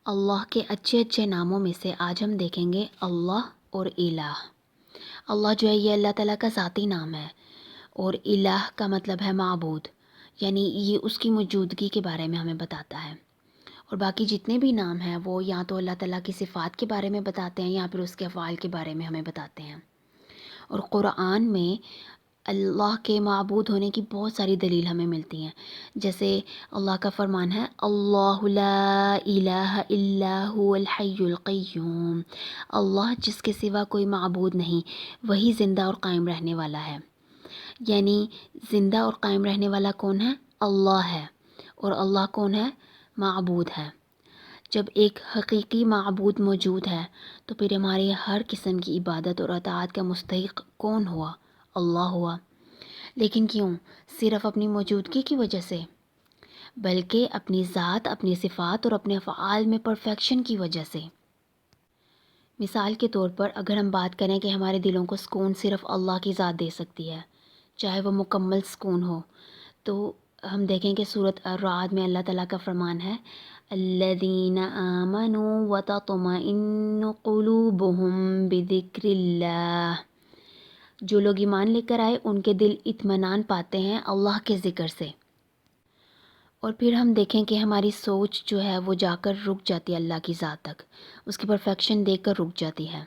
اللہ کے اچھے اچھے ناموں میں سے آج ہم دیکھیں گے اللہ اور الہ۔ اللہ جو ہے یہ اللہ تعالیٰ کا ذاتی نام ہے، اور الہ کا مطلب ہے معبود، یعنی یہ اس کی موجودگی کے بارے میں ہمیں بتاتا ہے۔ اور باقی جتنے بھی نام ہیں وہ یا تو اللہ تعالیٰ کی صفات کے بارے میں بتاتے ہیں یا پھر اس کے افعال کے بارے میں ہمیں بتاتے ہیں۔ اور قرآن میں اللہ کے معبود ہونے کی بہت ساری دلیل ہمیں ملتی ہیں، جیسے اللہ کا فرمان ہے اللہ لا الہ الا هو الحی القیوم، اللہ جس کے سوا کوئی معبود نہیں وہی زندہ اور قائم رہنے والا ہے۔ یعنی زندہ اور قائم رہنے والا کون ہے؟ اللہ ہے، اور اللہ کون ہے؟ معبود ہے۔ جب ایک حقیقی معبود موجود ہے تو پھر ہماری ہر قسم کی عبادت اور اطاعت کا مستحق کون ہوا؟ اللہ ہوا۔ لیکن کیوں؟ صرف اپنی موجودگی کی وجہ سے؟ بلکہ اپنی ذات، اپنی صفات اور اپنے افعال میں پرفیکشن کی وجہ سے۔ مثال کے طور پر اگر ہم بات کریں کہ ہمارے دلوں کو سکون صرف اللہ کی ذات دے سکتی ہے، چاہے وہ مکمل سکون ہو، تو ہم دیکھیں کہ سورۃ الرعد میں اللہ تعالیٰ کا فرمان ہے الذین آمنوا وتطمئن قلوبهم بذکر اللہ، جو لوگ ایمان لے کر آئے ان کے دل اطمینان پاتے ہیں اللہ کے ذکر سے۔ اور پھر ہم دیکھیں کہ ہماری سوچ جو ہے وہ جا کر رک جاتی ہے اللہ کی ذات تک، اس کی پرفیکشن دیکھ کر رک جاتی ہے۔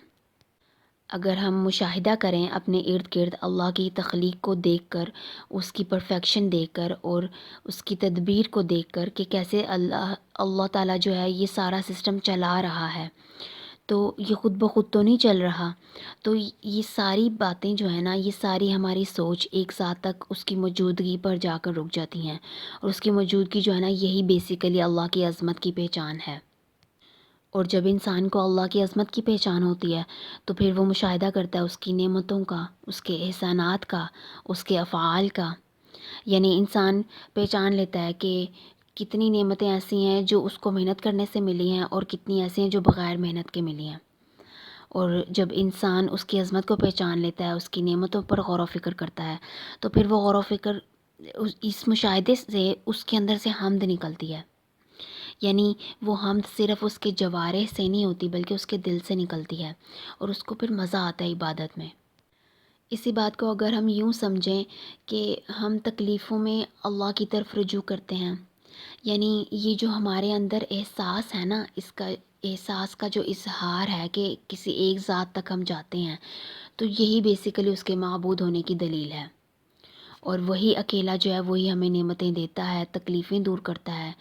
اگر ہم مشاہدہ کریں اپنے ارد گرد اللہ کی تخلیق کو دیکھ کر، اس کی پرفیکشن دیکھ کر اور اس کی تدبیر کو دیکھ کر کہ کیسے اللہ تعالیٰ جو ہے یہ سارا سسٹم چلا رہا ہے، تو یہ خود بخود تو نہیں چل رہا۔ تو یہ ساری باتیں جو ہیں نا، یہ ساری ہماری سوچ ایک ذات تک اس کی موجودگی پر جا کر رک جاتی ہیں، اور اس کی موجودگی جو ہے نا یہی بیسیکلی اللہ کی عظمت کی پہچان ہے۔ اور جب انسان کو اللہ کی عظمت کی پہچان ہوتی ہے تو پھر وہ مشاہدہ کرتا ہے اس کی نعمتوں کا، اس کے احسانات کا، اس کے افعال کا۔ یعنی انسان پہچان لیتا ہے کہ کتنی نعمتیں ایسی ہیں جو اس کو محنت کرنے سے ملی ہیں اور کتنی ایسی ہیں جو بغیر محنت کے ملی ہیں۔ اور جب انسان اس کی عظمت کو پہچان لیتا ہے، اس کی نعمتوں پر غور و فکر کرتا ہے، تو پھر وہ غور و فکر اس مشاہدے سے اس کے اندر سے حمد نکلتی ہے۔ یعنی وہ حمد صرف اس کے جوارح سے نہیں ہوتی بلکہ اس کے دل سے نکلتی ہے، اور اس کو پھر مزہ آتا ہے عبادت میں۔ اسی بات کو اگر ہم یوں سمجھیں کہ ہم تکلیفوں میں اللہ کی طرف رجوع کرتے ہیں، یعنی یہ جو ہمارے اندر احساس ہے نا، اس کا احساس کا جو اظہار ہے کہ کسی ایک ذات تک ہم جاتے ہیں، تو یہی بیسیکلی اس کے معبود ہونے کی دلیل ہے۔ اور وہی اکیلا جو ہے وہی ہمیں نعمتیں دیتا ہے، تکلیفیں دور کرتا ہے،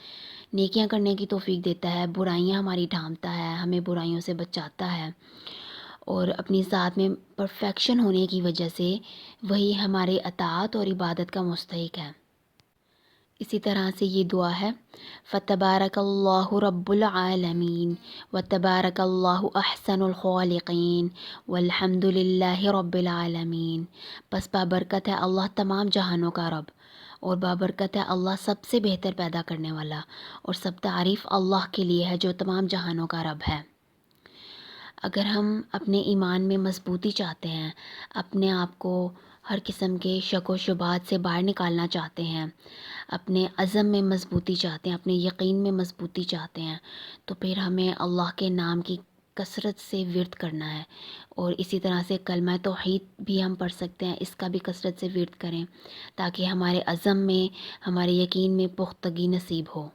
نیکیاں کرنے کی توفیق دیتا ہے، برائیاں ہماری ڈھانپتا ہے، ہمیں برائیوں سے بچاتا ہے، اور اپنی ذات میں پرفیکشن ہونے کی وجہ سے وہی ہمارے اطاعت اور عبادت کا مستحق ہے۔ اسی طرح سے یہ دعا ہے فَتَبَارَكَ اللَّهُ رَبُّ الْعَالَمِينَ وَتَبَارَكَ اللَّهُ أَحْسَنُ الْخَالِقِينَ وَالْحَمْدُ لِلَّهِ رَبِّ الْعَالَمِينَ۔ پس بابرکت ہے اللہ تمام جہانوں کا رب، اور بابرکت ہے اللہ سب سے بہتر پیدا کرنے والا، اور سب تعریف اللہ کے لیے ہے جو تمام جہانوں کا رب ہے۔ اگر ہم اپنے ایمان میں مضبوطی چاہتے ہیں، اپنے آپ کو ہر قسم کے شک و شبہات سے باہر نکالنا چاہتے ہیں، اپنے عزم میں مضبوطی چاہتے ہیں، اپنے یقین میں مضبوطی چاہتے ہیں، تو پھر ہمیں اللہ کے نام کی کثرت سے ورد کرنا ہے۔ اور اسی طرح سے کلمہ توحید بھی ہم پڑھ سکتے ہیں، اس کا بھی کثرت سے ورد کریں تاکہ ہمارے عزم میں، ہمارے یقین میں پختگی نصیب ہو۔